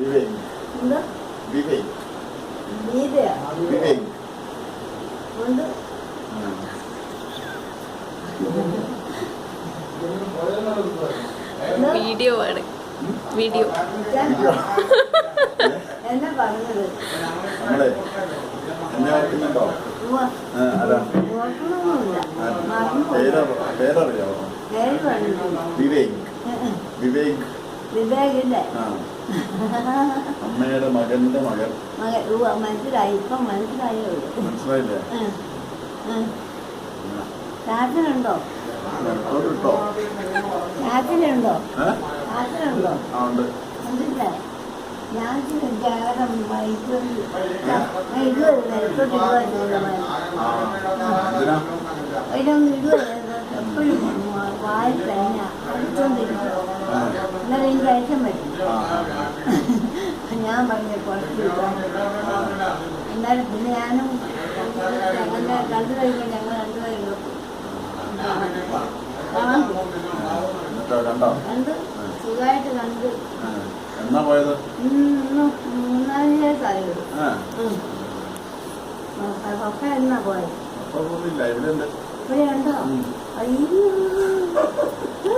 എന്താ ഗീതയാ ഉണ്ട്. വീഡിയോ ആണ്. വീഡിയോ എന്നാ പറഞ്ഞത്? വിവേകിന്റെ അമ്മയുടെ മകന്റെ മകൻ. മനസ്സിലായി. ഇപ്പം മനസ്സിലായോ? മനസ്സിലായില്ലേ? ചാച്ചനുണ്ടോ? ചാച്ചനുണ്ടോ? ചാച്ചനുണ്ടോ? കണ്ടില്ല. ഞാൻ ജാതകം അതിനൊന്നും ഇടുവല്ല. എപ്പോഴും വായിക്കഴിഞ്ഞ അടിച്ചോണ്ടിരിക്കും. എന്നാലും എനിക്ക് അയക്കാൻ പറ്റും. ഞാൻ പറഞ്ഞ കുറച്ച് എന്നാലും പിന്നെ ഞാനും ഞങ്ങളുടെ കണ്ടു കഴിയുമ്പോൾ ഞങ്ങൾ രണ്ടുപേരും കണ്ട് സുഖമായിട്ട് കണ്ട്. എന്നാ പോയത്? 3-4 ദിവസമായത്. പപ്പ എന്നാ പോയത്? ഇവിടെ ഉണ്ടോ? അയ്യോ